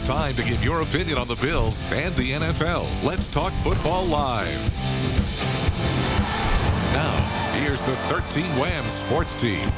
time to give your opinion on the Bills and the NFL. Let's talk football live. Now, here's the 13 Wham Sports Team.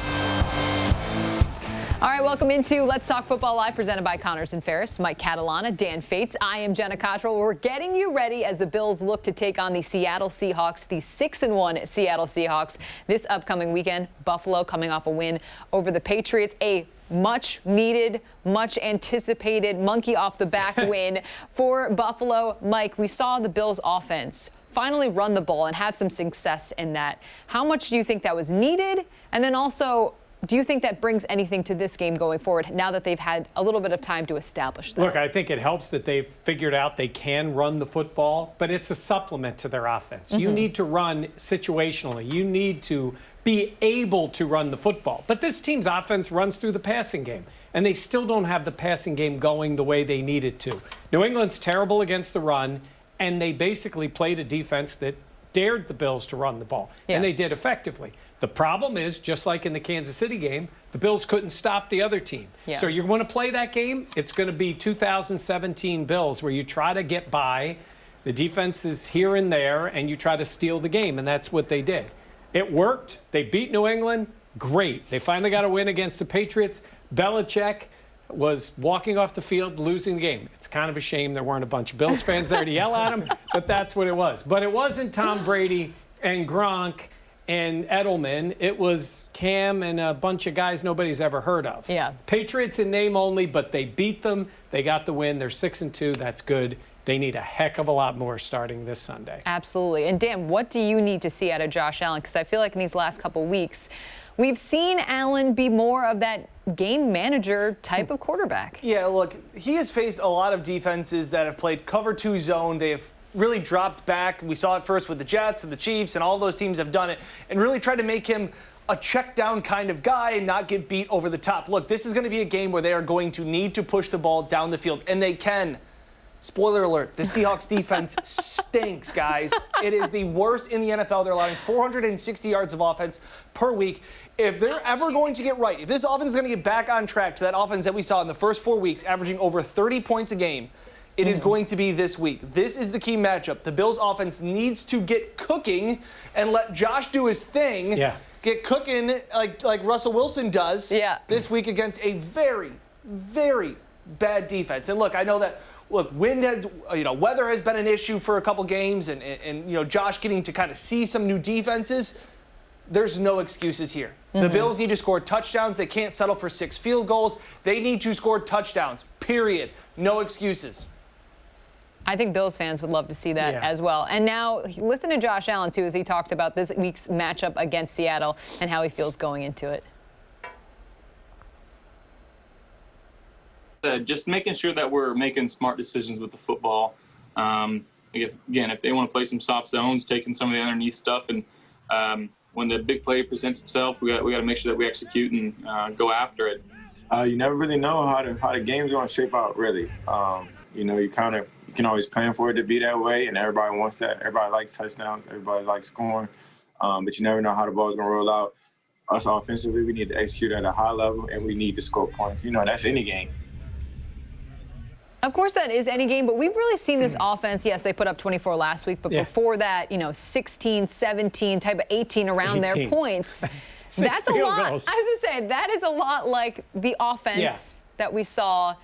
All right, welcome into Let's Talk Football Live, presented by Connors and Ferris. Mike Catalana, Dan Fates. I am Jenna Cottrell. We're getting you ready as the Bills look to take on the Seattle Seahawks, the 6-1 Seattle Seahawks, this upcoming weekend. Buffalo coming off a win over the Patriots, a much needed, much anticipated monkey off the back win for Buffalo. Mike, we saw the Bills offense finally run the ball and have some success in that. How much do you think that was needed? And then also, do you think that brings anything to this game going forward now that they've had a little bit of time to establish that? Look, I think it helps that they've figured out they can run the football, but it's a supplement to their offense. You need to run situationally. You need to be able to run the football. But this team's offense runs through the passing game, and they still don't have the passing game going the way they need it to. New England's terrible against the run, and they basically played a defense that dared the Bills to run the ball, and they did effectively. The problem is, just like in the Kansas City game, the Bills couldn't stop the other team. So you want to play that game, it's going to be 2017 Bills, where you try to get by, the defense is here and there, and you try to steal the game, and that's what they did. It worked. They beat New England. Great. They finally got a win against the Patriots. Belichick was walking off the field, losing the game. It's kind of a shame there weren't a bunch of Bills fans there to yell at him, but that's what it was. But it wasn't Tom Brady and Gronk and Edelman. It was Cam and a bunch of guys nobody's ever heard of. Patriots in name only, but they beat them. They got the win. They're 6-2. That's good. They need a heck of a lot more starting this Sunday. Absolutely. And Dan, what do you need to see out of Josh Allen? Because I feel like in these last couple weeks, we've seen Allen be more of that game manager type of quarterback. Yeah, look, he has faced a lot of defenses that have played cover 2 zone. They have really dropped back. We saw it first with the Jets and the Chiefs, and all those teams have done it, and really tried to make him a check down kind of guy and not get beat over the top. Look, this is going to be a game where they are going to need to push the ball down the field, and they can. Spoiler alert, the Seahawks defense stinks, guys. It is the worst in the NFL. They're allowing 460 yards of offense per week. If they're ever going to get right, if this offense is going to get back on track to that offense that we saw in the first 4 weeks, averaging over 30 points a game, it is going to be this week. This is the key matchup. The Bills offense needs to get cooking and let Josh do his thing. Get cooking like Russell Wilson does this week against a very, very bad defense. And look, I know that wind has, weather has been an issue for a couple games, and Josh getting to kind of see some new defenses. There's no excuses here. The Bills need to score touchdowns. They can't settle for 6 field goals. They need to score touchdowns, period. No excuses. I think Bills fans would love to see that as well. And now listen to Josh Allen, too, as he talked about this week's matchup against Seattle and how he feels going into it. Just making sure that we're making smart decisions with the football. I guess, again, if they want to play some soft zones, taking some of the underneath stuff, and when the big play presents itself, we got to make sure that we execute and go after it. You never really know how the game's going to shape out, really. You can always plan for it to be that way, and everybody wants that. Everybody likes touchdowns. Everybody likes scoring. But you never know how the ball's going to roll out. Us offensively, we need to execute at a high level, and we need to score points. That's any game. Of course, that is any game, but we've really seen this offense. Yes, they put up 24 last week, but before that, 16, 17, type of 18 around 18. Their points. That's a lot. I was going to say, that is a lot like the offense that we saw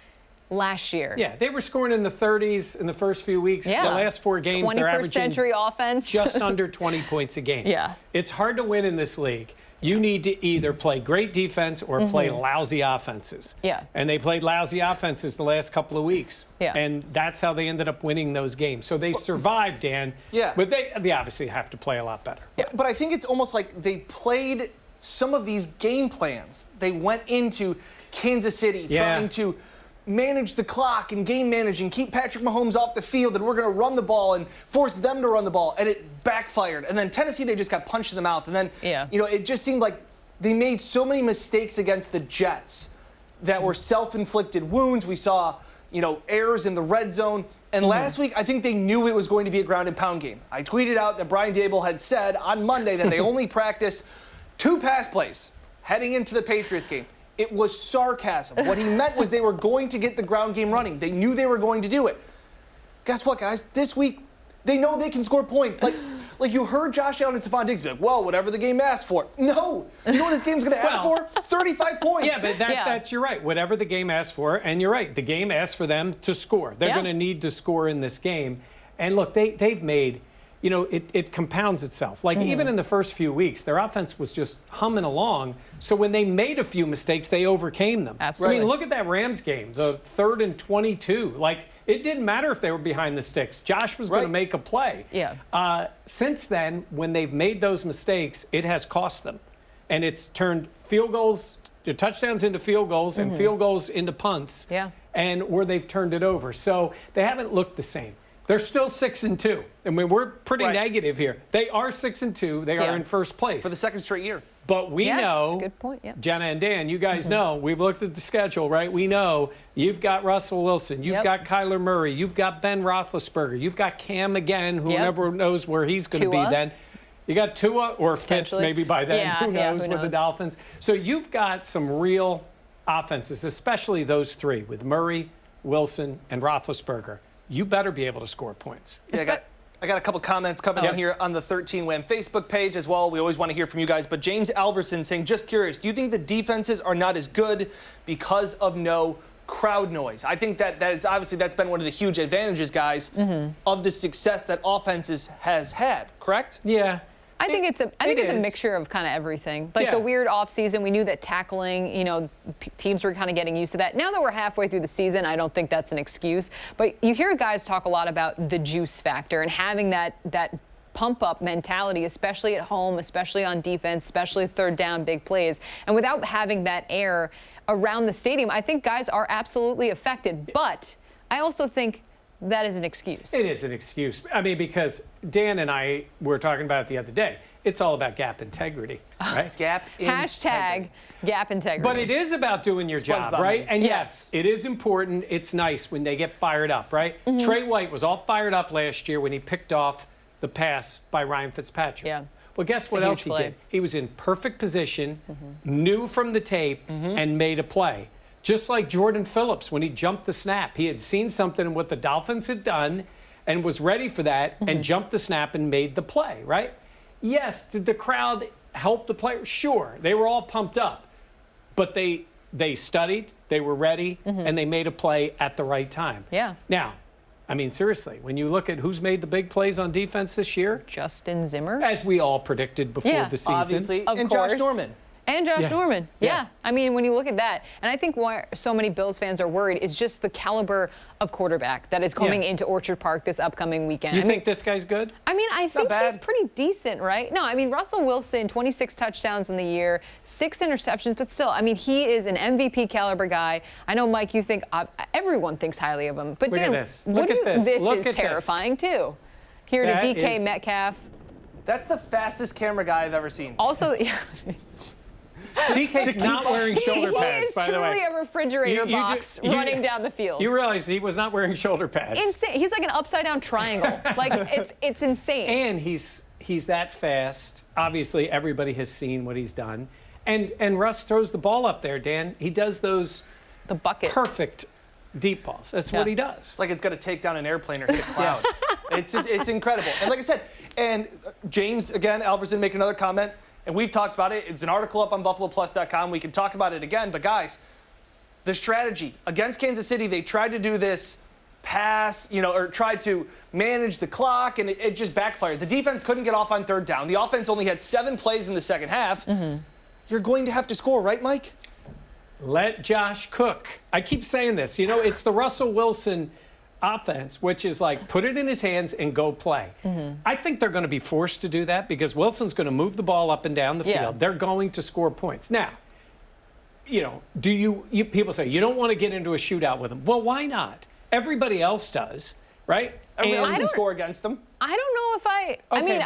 last year. Yeah, they were scoring in the 30s in the first few weeks. The last 4 games, they're averaging 21st century offense. just under 20 points a game. Yeah. It's hard to win in this league. You need to either play great defense or play lousy offenses. And they played lousy offenses the last couple of weeks. And that's how they ended up winning those games. So they survived, Dan. But they obviously have to play a lot better. But I think it's almost like they played some of these game plans. They went into Kansas City trying to manage the clock and game manage and keep Patrick Mahomes off the field, and we're going to run the ball and force them to run the ball, and it backfired. And then Tennessee, they just got punched in the mouth. And then, it just seemed like they made so many mistakes against the Jets that were self-inflicted wounds. We saw, errors in the red zone. And last week, I think they knew it was going to be a ground and pound game. I tweeted out that Brian Daboll had said on Monday that they only practiced 2 pass plays heading into the Patriots game. It was sarcasm. What he meant was they were going to get the ground game running. They knew they were going to do it. Guess what, guys? This week, they know they can score points. Like you heard Josh Allen and Stephon Diggs be like, well, whatever the game asks for. No. You know what this game's going to ask for? 35 points. Yeah, but that's you're right. Whatever the game asks for, and you're right. The game asks for them to score. They're going to need to score in this game. And look, they've made, it compounds itself. Like even in the first few weeks, their offense was just humming along. So when they made a few mistakes, they overcame them. Absolutely. I mean, look at that Rams game, the 3rd and 22. Like, it didn't matter if they were behind the sticks. Josh was going to make a play. Yeah. Since then, when they've made those mistakes, it has cost them. And it's turned field goals, touchdowns into field goals, and field goals into punts. Yeah. And where they've turned it over. So they haven't looked the same. They're still 6-2. I mean, we're pretty negative here. They are 6-2. They are in first place. For the second straight year. But we know, good point, Jenna and Dan, you guys know, we've looked at the schedule, right? We know you've got Russell Wilson, you've got Kyler Murray, you've got Ben Roethlisberger, you've got Cam again, who never knows where he's going to be then. You got Tua or Fitz maybe by then, who knows with the Dolphins. So you've got some real offenses, especially those three with Murray, Wilson, and Roethlisberger. You better be able to score points. Yeah, I got a couple comments coming in here on the 13-Win Facebook page as well. We always want to hear from you guys. But James Alverson saying, just curious, do you think the defenses are not as good because of no crowd noise? I think that's obviously that's been one of the huge advantages, guys, of the success that offenses has had, correct? Yeah. I think it's a mixture of kind of everything. Like the weird offseason, we knew that tackling, teams were kind of getting used to that. Now that we're halfway through the season, I don't think that's an excuse. But you hear guys talk a lot about the juice factor and having that pump-up mentality, especially at home, especially on defense, especially third down, big plays. And without having that air around the stadium, I think guys are absolutely affected. But I also think that is an excuse. It is an excuse. I mean, because Dan and I were talking about it the other day. It's all about gap integrity, right? Hashtag gap integrity. But it is about doing your job, right? And yes, it is important. It's nice when they get fired up, right? Trey White was all fired up last year when he picked off the pass by Ryan Fitzpatrick. Yeah. Well, guess what else he did? He was in perfect position, knew from the tape, and made a play. Just like Jordan Phillips when he jumped the snap. He had seen something in what the Dolphins had done and was ready for that and jumped the snap and made the play, right? Yes, did the crowd help the players? Sure, they were all pumped up. But they studied, they were ready, and they made a play at the right time. Yeah. Now, I mean, seriously, when you look at who's made the big plays on defense this year. Justin Zimmer. As we all predicted before the season. Obviously, and Josh Norman. And Josh Norman. Yeah. I mean, when you look at that, and I think why so many Bills fans are worried is just the caliber of quarterback that is coming into Orchard Park this upcoming weekend. You think this guy's good? I mean, I think he's pretty decent, right? No, I mean, Russell Wilson, 26 touchdowns in the year, 6 interceptions, but still, I mean, he is an MVP caliber guy. I know, Mike, you think everyone thinks highly of him. But look Dan, at this. Look at this. This Look is at terrifying, too. Here to DK Metcalf. That's the fastest camera guy I've ever seen. Also, DK's not wearing shoulder pads, by the way. He is truly a refrigerator box running down the field. You realize he was not wearing shoulder pads. Insane. He's like an upside-down triangle. Like, it's insane. And he's that fast. Obviously, everybody has seen what he's done. And Russ throws the ball up there, Dan. He does those perfect deep balls. That's what he does. It's like it's going to take down an airplane or hit a cloud. It's incredible. And like I said, and James, again, Alverson, make another comment. And we've talked about it. It's an article up on BuffaloPlus.com. We can talk about it again. But, guys, the strategy. Against Kansas City, they tried to do this pass, or tried to manage the clock, and it just backfired. The defense couldn't get off on third down. The offense only had 7 plays in the second half. You're going to have to score, right, Mike? Let Josh cook. I keep saying this. It's the Russell Wilson offense, which is like put it in his hands and go play. I think they're going to be forced to do that because Wilson's going to move the ball up and down the field. They're going to score points. Now, do you people say you don't want to get into a shootout with them. Well, why not? Everybody else does, right? Everybody else can score against them. I don't know if I mean,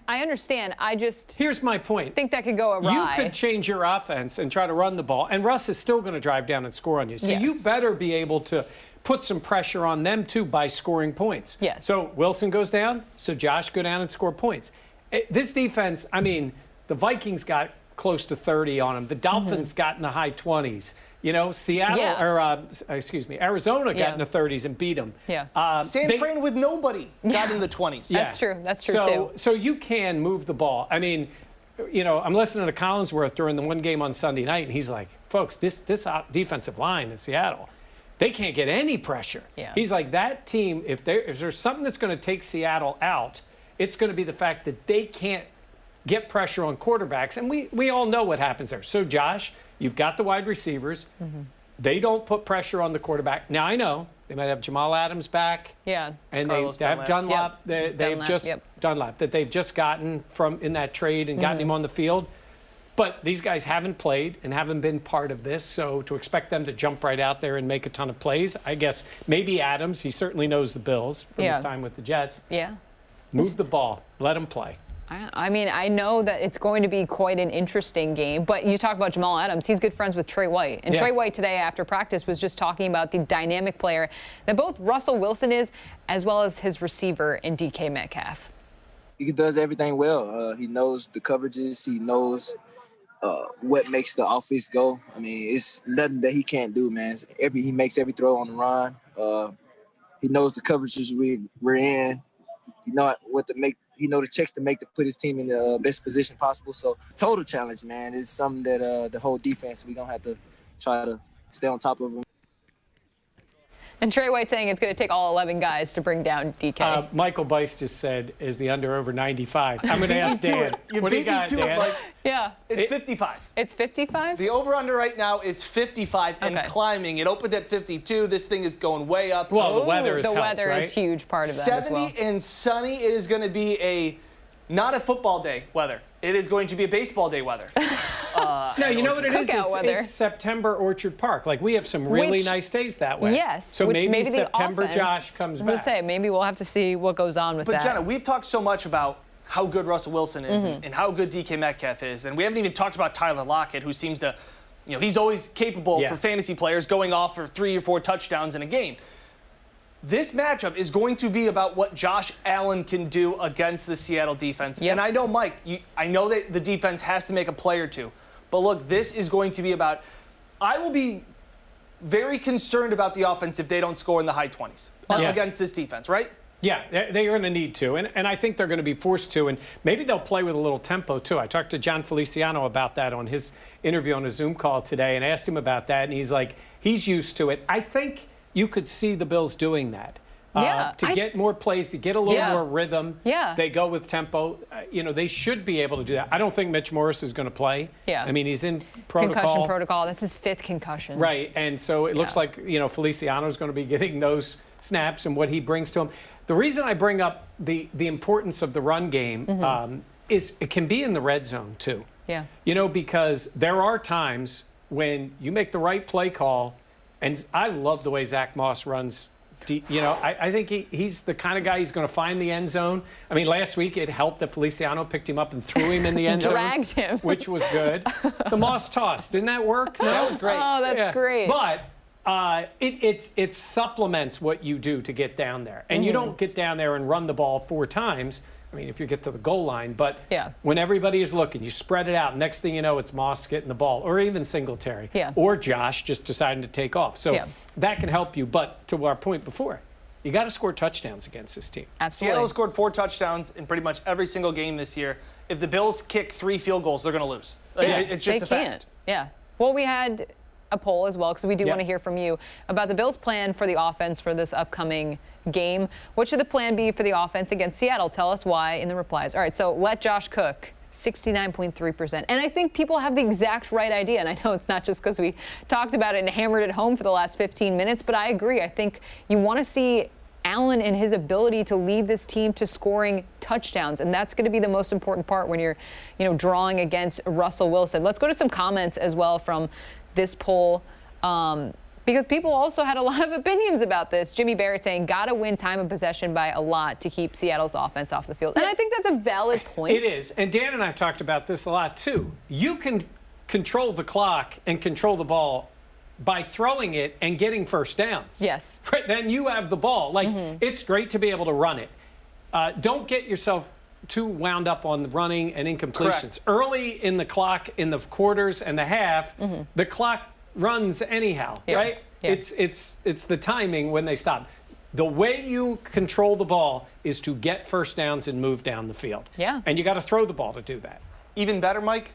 I understand. I just here's my point. Think that could go awry. You could change your offense and try to run the ball, and Russ is still going to drive down and score on you. So you better be able to put some pressure on them, too, by scoring points. Yes. So Wilson goes down, so Josh go down and score points. This defense, I mean, the Vikings got close to 30 on them. The Dolphins got in the high 20s. You know, Arizona got in the 30s and beat them. Yeah. San Fran with nobody got in the 20s. That's true. That's true, too. So you can move the ball. I mean, you know, I'm listening to Collinsworth during the one game on Sunday night, and he's like, folks, this defensive line in Seattle, they can't get any pressure. Yeah. He's like, that team, if there's something that's going to take Seattle out, it's going to be the fact that they can't get pressure on quarterbacks. And we all know what happens there. So, Josh, you've got the wide receivers. They don't put pressure on the quarterback. Now, I know they might have Jamal Adams back. Yeah. And Carlos they have Dunlap. Yep. Dunlap that they've just gotten from in that trade and gotten him on the field. But these guys haven't played and haven't been part of this. So to expect them to jump right out there and make a ton of plays, I guess maybe Adams. He certainly knows the Bills from his time with the Jets. Yeah. Move the ball. Let him play. I mean, I know that it's going to be quite an interesting game, but you talk about Jamal Adams. He's good friends with Trey White. And Trey White today after practice was just talking about the dynamic player that both Russell Wilson is, as well as his receiver in DK Metcalf. He does everything well. He knows the coverages. He knows what makes the offense go. I mean, it's nothing that he can't do, man. He makes every throw on the run. He knows the coverages we're in. He know what to make. He know the checks to make to put his team in the best position possible. So total challenge, man. It's something that the whole defense, we're going to have to try to stay on top of them. And Trey White saying it's going to take all 11 guys to bring down DK. Michael Bice just said, is the under over 95? I'm going to ask Dan. You What do you beat me got, to Dan? it, Mike. Yeah. It's 55. It's 55? The over-under right now is 55 and climbing. It opened at 52. This thing is going way up. Well, the weather is The helped, weather right? is huge part of that as well. 70 and sunny. It is going to be not a football day weather. It is going to be a baseball day weather. No, you know what it is? cookout weather. It's September Orchard Park. Like, we have some really nice days that way. Yes. So which maybe the September offense, Josh comes I'm gonna back. say, maybe we'll have to see what goes on with But that. Jenna, we've talked so much about how good Russell Wilson is and how good DK Metcalf is, and we haven't even talked about Tyler Lockett, who seems to, you know, he's always capable for fantasy players going off for 3 or 4 touchdowns in a game. This matchup is going to be about what Josh Allen can do against the Seattle defense. Yep. And I know, Mike, I know that the defense has to make a play or two. But look, this is going to be about – I will be very concerned about the offense if they don't score in the high 20s against this defense, right? Yeah, they're going to need to, and I think they're going to be forced to, and maybe they'll play with a little tempo, too. I talked to John Feliciano about that on his interview on a Zoom call today and asked him about that, and he's like, he's used to it. I think you could see the Bills doing that. To get more plays, to get a little more rhythm. Yeah. They go with tempo. You know, they should be able to do that. I don't think Mitch Morris is going to play. Yeah. I mean, he's in protocol. Concussion protocol. That's his 5th concussion. Right, and so it looks like, you know, Feliciano's going to be getting those snaps and what he brings to him. The reason I bring up the importance of the run game is it can be in the red zone, too. Yeah. You know, because there are times when you make the right play call, and I love the way Zach Moss runs. You know, I think he's the kind of guy he's going to find the end zone. I mean, last week it helped that Feliciano picked him up and threw him in the end zone. Dragged him. Which was good. The Moss toss, didn't that work? No? That was great. Oh, that's great. But it supplements what you do to get down there. And you don't get down there and run the ball 4 times. I mean, if you get to the goal line, but when everybody is looking, you spread it out. Next thing you know, it's Moss getting the ball, or even Singletary, or Josh just deciding to take off. So that can help you. But to our point before, you got to score touchdowns against this team. Absolutely. Seattle scored 4 touchdowns in pretty much every single game this year. If the Bills kick 3 field goals, they're going to lose. It's just a fact. Yeah. Well, we had a poll as well, because we do want to hear from you about the Bills' plan for the offense for this upcoming game. What should the plan be for the offense against Seattle? Tell us why in the replies. All right, so let Josh cook. 69.3%. And I think people have the exact right idea. And I know it's not just because we talked about it and hammered it home for the last 15 minutes, but I agree. I think you want to see Allen and his ability to lead this team to scoring touchdowns. And that's going to be the most important part when you're, drawing against Russell Wilson. Let's go to some comments as well from this poll. Because people also had a lot of opinions about this. Jimmy Barrett saying, gotta win time of possession by a lot to keep Seattle's offense off the field. And I think that's a valid point. It is. And Dan and I have talked about this a lot, too. You can control the clock and control the ball by throwing it and getting first downs. Yes. Right, then you have the ball. Like, it's great to be able to run it. Don't get yourself too wound up on the running and incompletions. Correct. Early in the clock, in the quarters and the half, the clock runs anyhow, right? Yeah. It's the timing when they stop. The way you control the ball is to get first downs and move down the field. Yeah. And you got to throw the ball to do that. Even better, Mike,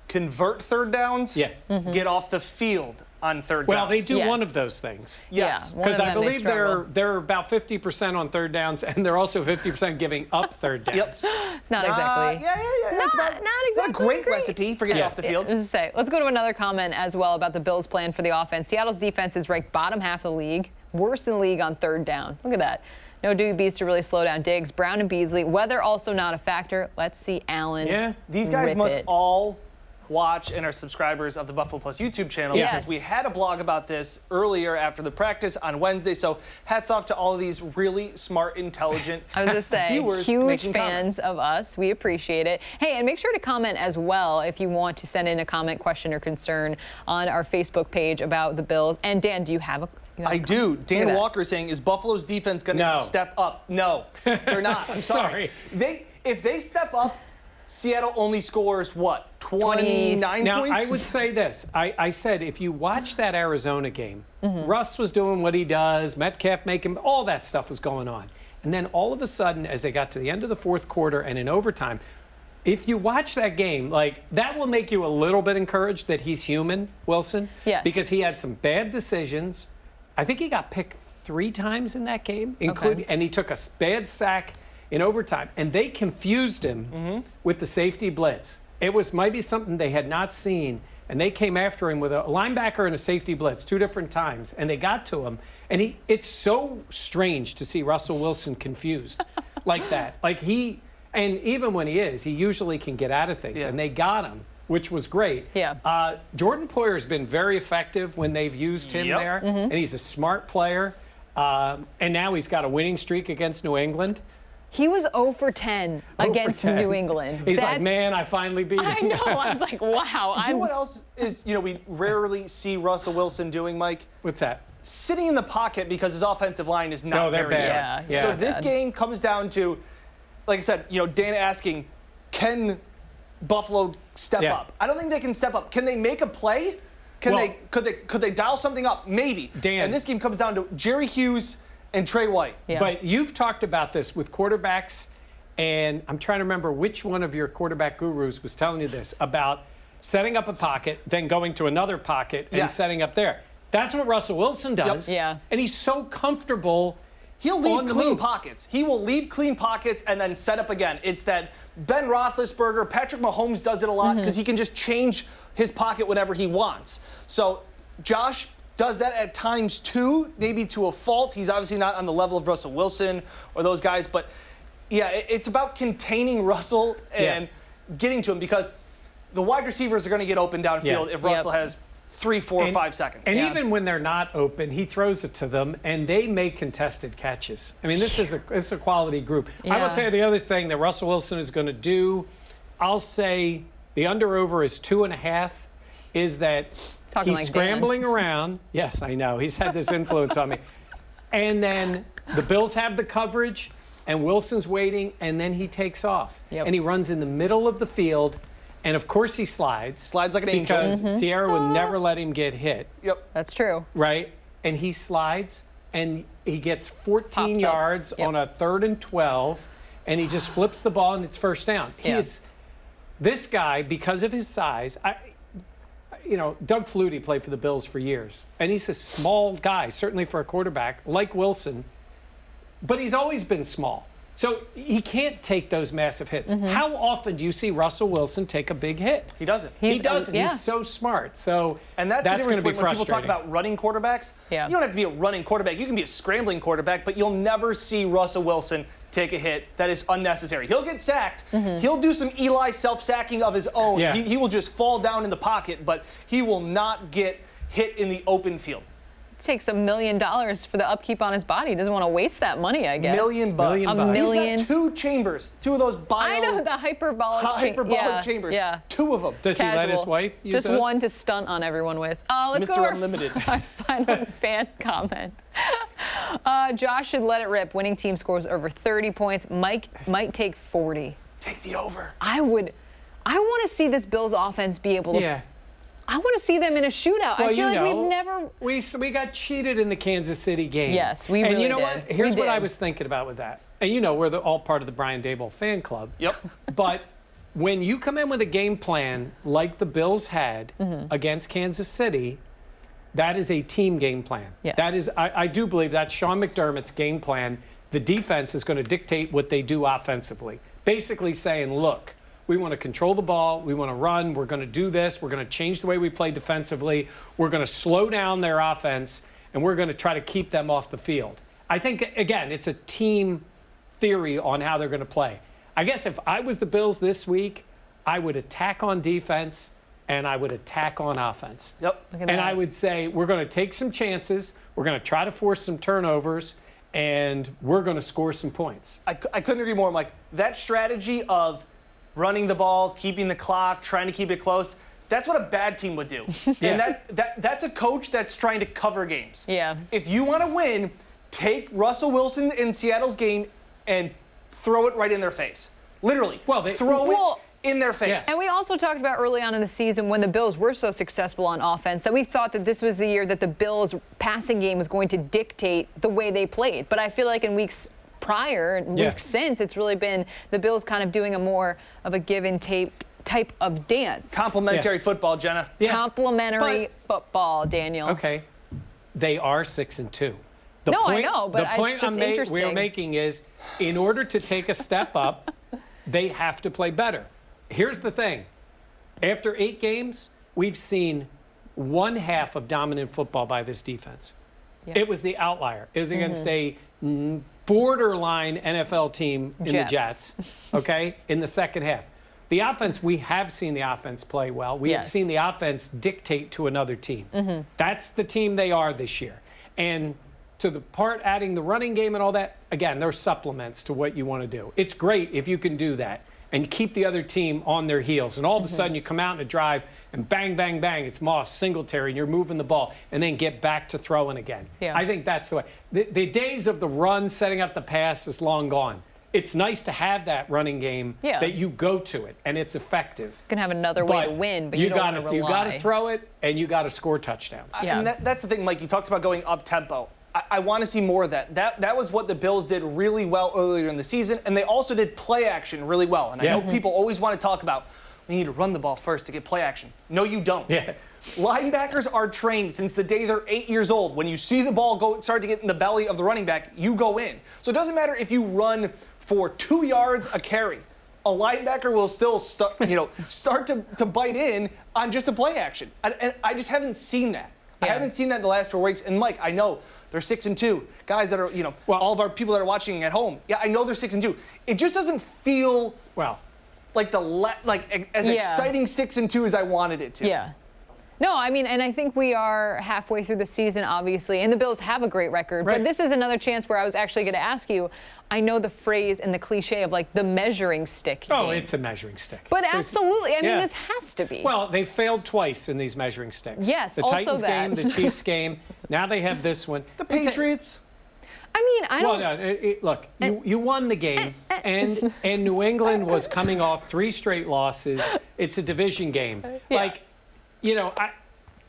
convert third downs. Yeah. Get off the field on third downs. Well, they do Yes. one of those things. Yes. Yeah, one of Because I them they believe struggle. they're about 50% on third downs, and they're also 50% giving up third downs. Not exactly. Yeah. It's Not not exactly a great great. recipe for getting Yeah. off the field. Let's say, let's go to another comment as well about the Bills' plan for the offense. Seattle's defense is ranked bottom half of the league, worst in the league on third down. Look at that. No DBs to really slow down Diggs. Brown and Beasley. Weather also not a factor. Let's see Allen. Yeah. These guys rip must it. all watch and are subscribers of the Buffalo Plus YouTube channel Yes. because we had a blog about this earlier after the practice on Wednesday. So hats off to all of these really smart, intelligent I was going to say, viewers huge making fans comments. of us. We appreciate it. Hey, and make sure to comment as well if you want to send in a comment, question, or concern on our Facebook page about the Bills. And Dan, do you have a I do. Look at Dan that. Walker saying, is Buffalo's defense going to No. step up? No, they're not. I'm sorry. If they step up, Seattle only scores, what, 29 Now, points? I would say this. I said if you watch that Arizona game, Russ was doing what he does, Metcalf making, all that stuff was going on. And then all of a sudden, as they got to the end of the fourth quarter and in overtime, if you watch that game, like, that will make you a little bit encouraged that he's human, Wilson. Yes. Because he had some bad decisions. I think he got picked 3 times in that game, including, and he took a bad sack in overtime. And they confused him with the safety blitz. It was maybe something they had not seen. And they came after him with a linebacker and a safety blitz 2 different times. And they got to him. And it's so strange to see Russell Wilson confused like that. Like and even when he usually can get out of things. Yeah. And they got him, which was great. Yeah. Jordan Poyer's been very effective when they've used him Yep. there. And he's a smart player. And now he's got a winning streak against New England. He was 0 for 10 against 10. New England. He's like, man, I finally beat him. I know. I was like, wow. You know what else is, we rarely see Russell Wilson doing, Mike? What's that? Sitting in the pocket because his offensive line is not No, they're very bad. good. Yeah. So this game comes down to, like I said, Dan asking, can Buffalo step Yeah. up? I don't think they can step up. Can they make a play? Could they dial something up? Maybe. Dan. And this game comes down to Jerry Hughes and Trey White. Yeah. But you've talked about this with quarterbacks, and I'm trying to remember which one of your quarterback gurus was telling you this about setting up a pocket, then going to another pocket and Yes. setting up there. That's what Russell Wilson does. Yep. Yeah. And he's so comfortable. He'll on leave the clean move. pockets. He will leave clean pockets and then set up again. It's that Ben Roethlisberger, Patrick Mahomes does it a lot because he can just change his pocket whenever he wants. So Josh does that at times too, maybe to a fault. He's obviously not on the level of Russell Wilson or those guys, but yeah, it's about containing Russell and getting to him because the wide receivers are going to get open downfield if Russell has 3, 4, 5 seconds. And even when they're not open, he throws it to them, and they make contested catches. I mean, this is a quality group. I will Yeah. tell you the other thing that Russell Wilson is going to do. I'll say the under/over is 2.5. Is that Talking he's like scrambling Dan. around? Yes, I know he's had this influence on me. And then the Bills have the coverage, and Wilson's waiting, and then he takes off, Yep. and he runs in the middle of the field. And of course he slides. Slides like an angel. Because Sierra would never let him get hit, Yep. That's true. right? And he slides, and he gets 14 Pops up. yards Yep. on a 3rd and 12, and he just flips the ball, and it's first down. Yeah. This guy, because of his size, Doug Flutie played for the Bills for years, and he's a small guy, certainly for a quarterback, like Wilson, but he's always been small. So he can't take those massive hits. How often do you see Russell Wilson take a big hit? He doesn't. He doesn't. yeah. He's so smart. So And that's the going difference to be when people frustrating. talk about running quarterbacks. Yeah. You don't have to be a running quarterback. You can be a scrambling quarterback, but you'll never see Russell Wilson take a hit that is unnecessary. He'll get sacked. He'll do some Eli self-sacking of his own. Yeah. He will just fall down in the pocket, but he will not get hit in the open field. It takes $1 million for the upkeep on his body. He doesn't want to waste that money, I guess. $1 million. $1 A million. He's got 2 chambers, 2 of those I know the hyperbolic chambers. Yeah. 2 of them. Does he let his Casual. wife use Just those? one to stunt on everyone with. Let's Mr. go to Unlimited. our final fan comment. Josh should let it rip. Winning team scores over 30 points. Mike might take 40. Take the over. I want to see this Bills offense be able to. Yeah. I want to see them in a shootout. Well, I feel like we've never. We got cheated in the Kansas City game. Yes, we and really you know did. what? Here's We what I did. was thinking about with that. And we're all part of the Brian Daboll fan club. Yep. But when you come in with a game plan like the Bills had Mm-hmm. against Kansas City, that is a team game plan. Yes. That is, I do believe that's Sean McDermott's game plan. The defense is going to dictate what they do offensively. Basically saying, look, we want to control the ball. We want to run. We're going to do this. We're going to change the way we play defensively. We're going to slow down their offense, and we're going to try to keep them off the field. I think, again, it's a team theory on how they're going to play. I guess if I was the Bills this week, I would attack on defense and I would attack on offense. Yep. Look at And that. I would say we're going to take some chances. We're going to try to force some turnovers, and we're going to score some points. I couldn't agree more, Mike. That strategy of running the ball, keeping the clock, trying to keep it close, that's what a bad team would do. Yeah. And that's a coach that's trying to cover games. Yeah. If you want to win, take Russell Wilson in Seattle's game and throw it right in their face. Literally. Well, throw it in their face. Yes. And we also talked about early on in the season when the Bills were so successful on offense that we thought that this was the year that the Bills' passing game was going to dictate the way they played. But I feel like in weeks prior and weeks since, it's really been the Bills kind of doing a more of a give and take type of dance. Complimentary football, Jenna. Yeah. Complimentary football, Daniel. Okay. They are 6-2. No, I know, but the it's point just we're interesting. making is, in order to take a step up, they have to play better. Here's the thing. After 8 games, we've seen one half of dominant football by this defense. Yeah. It was the outlier. It was against a borderline NFL team in the Jets, okay, in the second half. The offense, we have seen the offense play well. We have Yes. seen the offense dictate to another team. That's the team they are this year. And to the part adding the running game and all that, again, they're supplements to what you want to do. It's great if you can do that and keep the other team on their heels. And all of a sudden you come out in a drive and bang, bang, bang, it's Moss, Singletary, and you're moving the ball and then get back to throwing again. Yeah. I think that's the way. The days of the run, setting up the pass is long gone. It's nice to have that running game that you go to it and it's effective. You can have another way to win, but you don't want to rely. You got to throw it and you got to score touchdowns. Yeah. And that's the thing, Mike. You talked about going up tempo. I want to see more of that. That was what the Bills did really well earlier in the season, and they also did play action really well. And I know people always want to talk about we need to run the ball first to get play action. No, you don't. Yeah. Linebackers are trained since the day they're 8 years old. When you see the ball start to get in the belly of the running back, you go in. So it doesn't matter if you run for 2 yards a carry. A linebacker will still start to bite in on just a play action. And I just haven't seen that. I haven't seen that in the last 4 weeks. And Mike, I know they're 6-2. Guys that are, all of our people that are watching at home. Yeah, I know they're 6-2. It just doesn't feel like as exciting 6-2 as I wanted it to. Yeah. No, I mean, and I think we are halfway through the season, obviously, and the Bills have a great record. Right. But this is another chance where I was actually going to ask you. I know the phrase and the cliche of like the measuring stick Oh, game. it's a measuring stick. But absolutely, I mean, yeah. this has to be. Well, they failed twice in these measuring sticks. Yes, the also Titans that. game, the Chiefs game. Now they have this one. The Patriots. I mean, I don't. Well, no, look, you won the game, and New England was coming off 3 straight losses. It's a division game. Yeah. Like,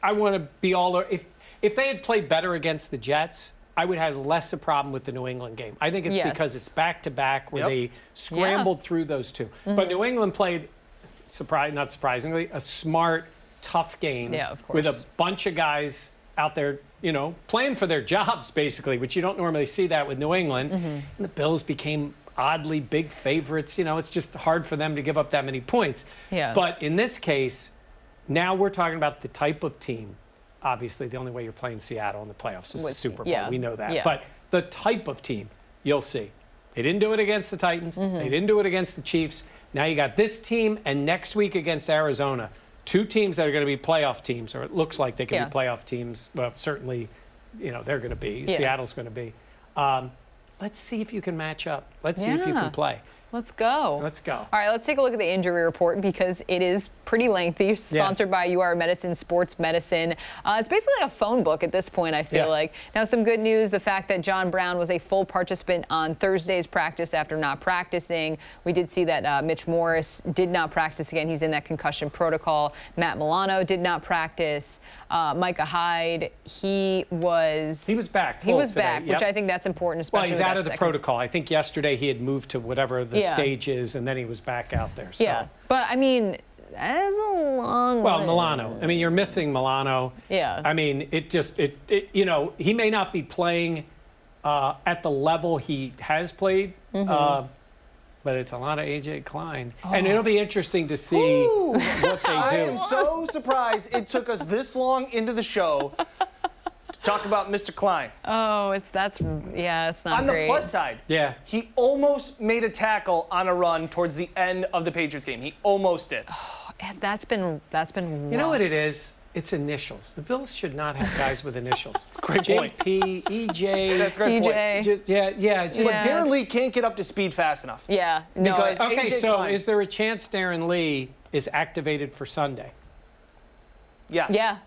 I want to be all. If they had played better against the Jets, I would have had less a problem with the New England game. I think it's because it's back-to-back where they scrambled through those two. But New England played, not surprisingly, a smart, tough game with a bunch of guys out there, playing for their jobs, basically, which you don't normally see that with New England. And the Bills became oddly big favorites. It's just hard for them to give up that many points. Yeah. But in this case, now we're talking about the type of team. Obviously, the only way you're playing Seattle in the playoffs is the Super Bowl. yeah. We know that. Yeah. But the type of team, you'll see. They didn't do it against the Titans. They didn't do it against the Chiefs. Now you got this team, and next week against Arizona, 2 teams that are going to be playoff teams, or it looks like they can be playoff teams. Well, certainly, they're going to be. Yeah. Seattle's going to be. Let's see if you can match up. Let's see if you Yeah. can play. Let's go. Let's go. All right, let's take a look at the injury report because it is pretty lengthy. Sponsored by UR Medicine Sports Medicine. It's basically a phone book at this point, I feel like. Now, some good news, the fact that John Brown was a full participant on Thursday's practice after not practicing. We did see that Mitch Morris did not practice again. He's in that concussion protocol. Matt Milano did not practice. Micah Hyde, he was back. He was today. back, which I think that's important, especially Well, he's out of the protocol. I think yesterday he had moved to whatever the stage is, and then he was back out there. So. Yeah, but I mean, that is a long Well, way. Milano. I mean, you're missing Milano. Yeah. I mean, you know, he may not be playing at the level he has played, but it's a lot of A.J. Klein. And it'll be interesting to see what they do. I am so surprised it took us this long into the show to talk about Mr. Klein. Oh, it's not On great. the plus side, he almost made a tackle on a run towards the end of the Patriots game. He almost did. And that's been You know what it is? It's initials. The Bills should not have guys with initials. It's a great point. JP, EJ. That's a great point. Just, But Darren Lee can't get up to speed fast enough. Yeah. No, Because Okay, AJ so Klein, is there a chance Darren Lee is activated for Sunday? yes. yeah.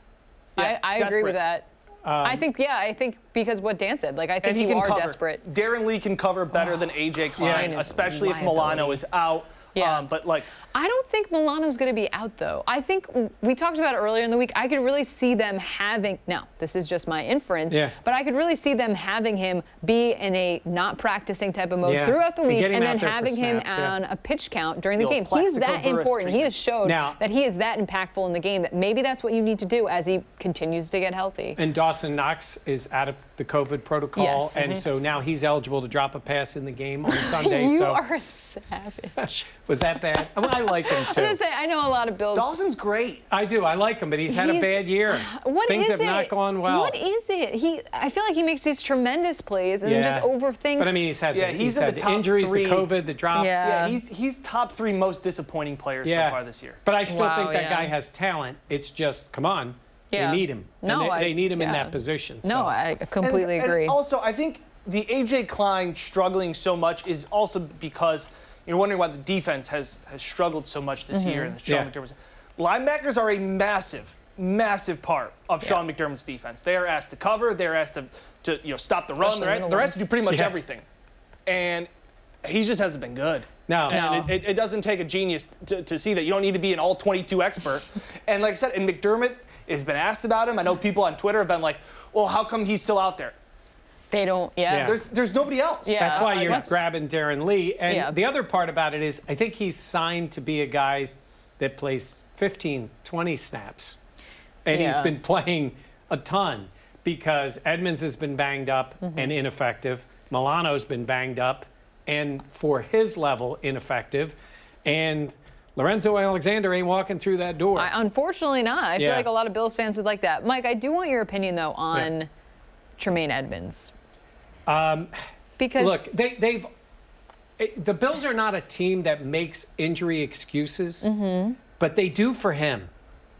I agree with desperate. that. I think because what Dan said, like I think And he you can are cover. desperate. Darren Lee can cover better than AJ Klein, Yeah. especially if Liability. Milano is out. Yeah. But like, I don't think Milano's going to be out, though. I think we talked about it earlier in the week. I could really see them having, now, this is just my inference, but I could really see them having him be in a not practicing type of mode throughout the week and then having him on a pitch count during the game. He's that important. He has showed that he is that impactful in the game that maybe that's what you need to do as he continues to get healthy. And Dawson Knox is out of the COVID protocol, and so now he's eligible to drop a pass in the game on Sunday. You are a savage. Was that bad? I mean, I like him too. I was gonna say, I know a lot of Bills. Dawson's great. I do. I like him, but he's had a bad year. Things have not gone well. What is it? I feel like he makes these tremendous plays and then just overthinks. But I mean, he's had he's had in the top injuries, 3. the COVID, the drops. Yeah, he's top 3 most disappointing players so far this year. But I still think that guy has talent. It's just, come on, they need him. No, and they need him in that position. No, I completely agree. And also, I think the A.J. Klein struggling so much is also because you're wondering why the defense has struggled so much this year in the Sean McDermott. Linebackers are a massive part of Sean McDermott's defense. They are asked to cover. They're asked to stop the run. They're asked to do pretty much everything. And he just hasn't been good. And it doesn't take a genius to see that. You don't need to be an all-22 expert. And like I said, and McDermott has been asked about him. I know people on Twitter have been like, well, how come he's still out there? They don't, There's nobody else. That's why you're grabbing Darren Lee. And the other part about it is I think he's signed to be a guy that plays 15, 20 snaps. And he's been playing a ton because Edmonds has been banged up and ineffective. Milano's been banged up and for his level ineffective. And Lorenzo Alexander ain't walking through that door. Unfortunately not. I feel like a lot of Bills fans would like that. Mike, I do want your opinion, though, on Tremaine Edmonds. Because look, the Bills are not a team that makes injury excuses, but they do for him.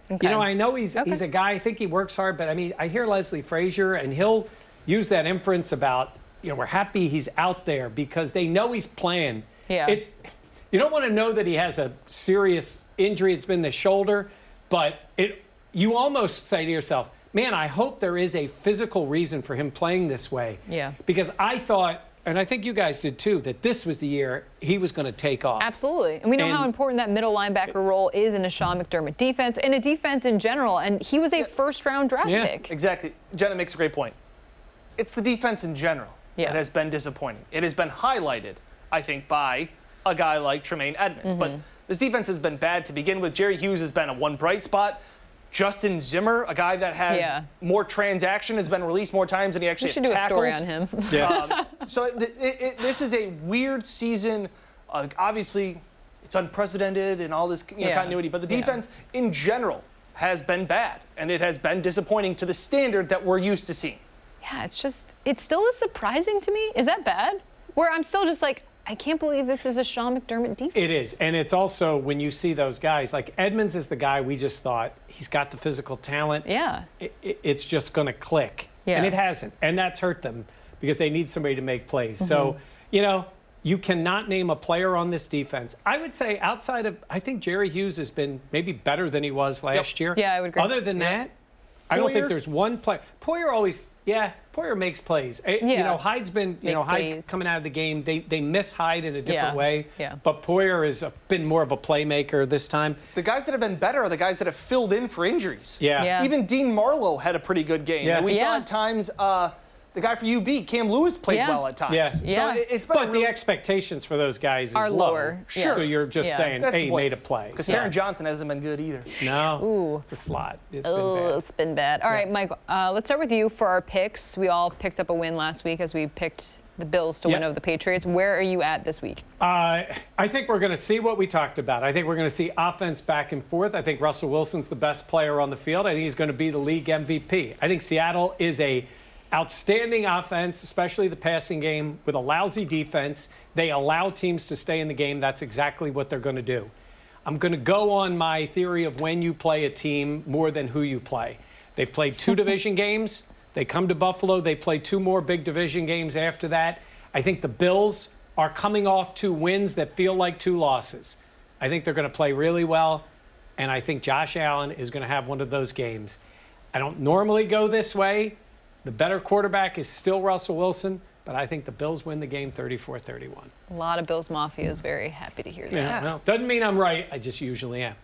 Okay. You know, I know he's a guy, I think he works hard, but I mean, I hear Leslie Frazier, and he'll use that inference about, we're happy he's out there because they know he's playing. Yeah. You don't want to know that he has a serious injury. It's been the shoulder, but you almost say to yourself, man, I hope there is a physical reason for him playing this way. Yeah. Because I thought, and I think you guys did too, that this was the year he was going to take off. Absolutely. And we know how important that middle linebacker role is in a Sean McDermott defense and a defense in general. And he was a first-round draft pick. Exactly. Jenna makes a great point. It's the defense in general that has been disappointing. It has been highlighted, I think, by a guy like Tremaine Edmonds. But this defense has been bad to begin with. Jerry Hughes has been a one bright spot. Justin Zimmer, a guy that has more transaction, has been released more times than he actually has tackles. We should do a story on him. So this is a weird season. Obviously, it's unprecedented and all this continuity. But the defense in general has been bad, and it has been disappointing to the standard that we're used to seeing. Yeah, it still is surprising to me. Is that bad? Where I'm still just like, I can't believe this is a Sean McDermott defense. It is. And it's also when you see those guys, like Edmonds is the guy we just thought he's got the physical talent. Yeah. It's just going to click. Yeah. And it hasn't. And that's hurt them because they need somebody to make plays. So, You cannot name a player on this defense. I would say outside of, I think Jerry Hughes has been maybe better than he was last year. Yeah, I would agree. Other than that, I don't think there's one player. Poyer makes plays. You know, Hyde's been, Hyde coming out of the game, they miss Hyde in a different way. Yeah. But Poyer has been more of a playmaker this time. The guys that have been better are the guys that have filled in for injuries. Yeah. Even Dean Marlowe had a pretty good game. Yeah. And we saw at times the guy for UB, Cam Lewis, played well at times. Yeah. So it's been the expectations for those guys are is lower. Sure. So you're just saying, That's hey, he made a play. Because Taron Johnson hasn't been good either. No. Ooh. The slot. It's been bad. It's been bad. All right, Mike, let's start with you for our picks. We all picked up a win last week as we picked the Bills to win over the Patriots. Where are you at this week? I think we're going to see what we talked about. I think we're going to see offense back and forth. I think Russell Wilson's the best player on the field. I think he's going to be the league MVP. I think Seattle is a outstanding offense, especially the passing game, with a lousy defense. They allow teams to stay in the game. That's exactly what they're going to do. I'm going to go on my theory of when you play a team more than who you play. They've played 2 division games. They come to Buffalo. They play 2 more big division games after that. I think the Bills are coming off 2 wins that feel like 2 losses. I think they're going to play really well, and I think Josh Allen is going to have one of those games. I don't normally go this way. The better quarterback is still Russell Wilson, but I think the Bills win the game 34-31. A lot of Bills Mafia is very happy to hear that. Yeah, well, doesn't mean I'm right. I just usually am.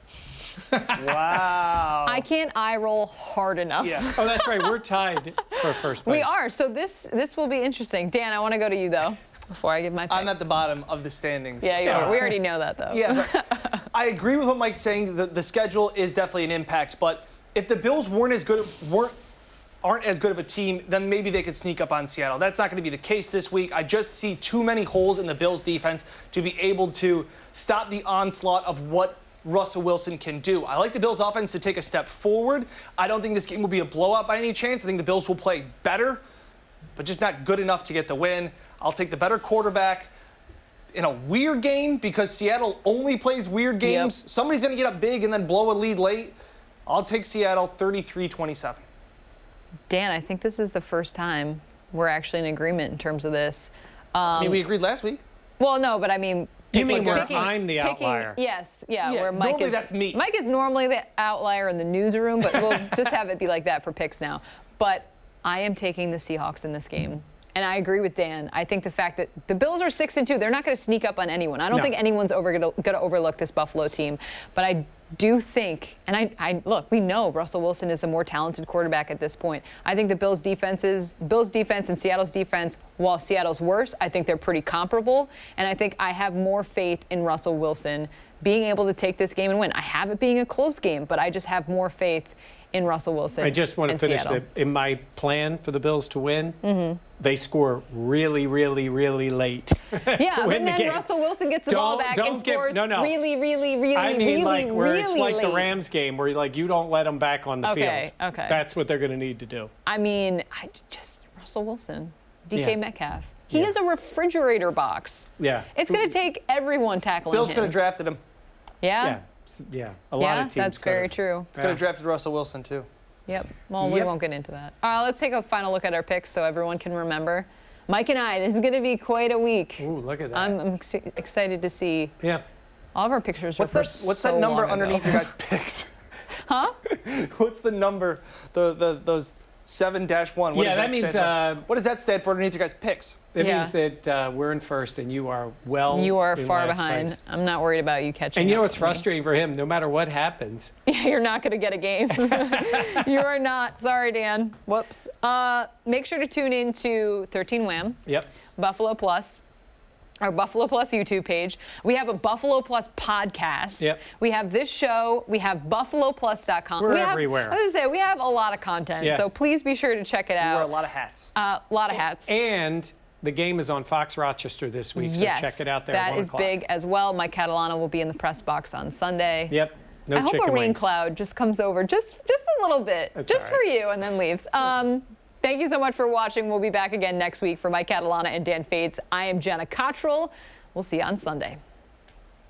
Wow. I can't eye roll hard enough. Yeah. Oh, that's right. We're tied for first place. We are. So this will be interesting. Dan, I want to go to you, though, before I give my pick. I'm at the bottom of the standings. Yeah, you are. We already know that, though. Yeah, but I agree with what Mike's saying. The schedule is definitely an impact, but if the Bills aren't as good of a team, then maybe they could sneak up on Seattle. That's not going to be the case this week. I just see too many holes in the Bills' defense to be able to stop the onslaught of what Russell Wilson can do. I like the Bills' offense to take a step forward. I don't think this game will be a blowout by any chance. I think the Bills will play better, but just not good enough to get the win. I'll take the better quarterback in a weird game because Seattle only plays weird games. Yep. Somebody's going to get up big and then blow a lead late. I'll take Seattle 33-27. Dan, I think this is the first time we're actually in agreement in terms of this. I mean, we agreed last week. Well, no, but I mean... You mean where I'm the outlier? Yes, where Mike normally is... that's me. Mike is normally the outlier in the newsroom, but we'll just have it be like that for picks now. But I am taking the Seahawks in this game. And I agree with Dan. I think the fact that the Bills are 6-2, they're not going to sneak up on anyone. I don't think anyone's going to overlook this Buffalo team. But I do think, and I look, we know Russell Wilson is the more talented quarterback at this point. I think the Bills defense and Seattle's defense, while Seattle's worse, I think they're pretty comparable. And I think I have more faith in Russell Wilson being able to take this game and win. I have it being a close game, but I just have more faith in Russell Wilson. I just want to finish in my plan for the Bills to win. They score really, really, really late to win and then the game. Russell Wilson gets the ball back and scores really, really, really, I mean, really, like where really it's like late. the Rams game where you don't let them back on the field. Okay. That's what they're going to need to do. I mean, Russell Wilson, DK Metcalf. He is a refrigerator box. Yeah. It's going to take everyone tackling Bills him. could have drafted him. Yeah. Yeah. A lot of teams that's very true. Could have drafted Russell Wilson too. Yep. Well, we won't get into that. Let's take a final look at our picks so everyone can remember. Mike and I, this is going to be quite a week. Ooh, look at that. I'm excited to see. Yeah. All of our pictures What's are What's that number underneath your guys' picks? Huh? What's the number? Those 7-1. What does that stand for underneath your guys' picks? It means that we're in first and you are far behind. Place. I'm not worried about you catching up. And you know what's frustrating for him? No matter what happens. Yeah, you're not going to get a game. You are not. Sorry, Dan. Whoops. Make sure to tune in to 13 Wham. Yep. Buffalo Plus. Our Buffalo Plus YouTube page. We have a Buffalo Plus podcast. Yep. We have this show. We have BuffaloPlus.com. We're everywhere. I was going to say, we have a lot of content. Yeah. So please be sure to check it out. We wear a lot of hats. A lot of hats. And the game is on Fox Rochester this week, so check it out there at 1 o'clock. That is big as well. Mike Catalana will be in the press box on Sunday. Yep. No I hope chicken a rain wings. cloud just comes over just a little bit, That's just all right. for you, and then leaves. Thank you so much for watching. We'll be back again next week for Mike Catalana and Dan Fates. I am Jenna Cottrell. We'll see you on Sunday.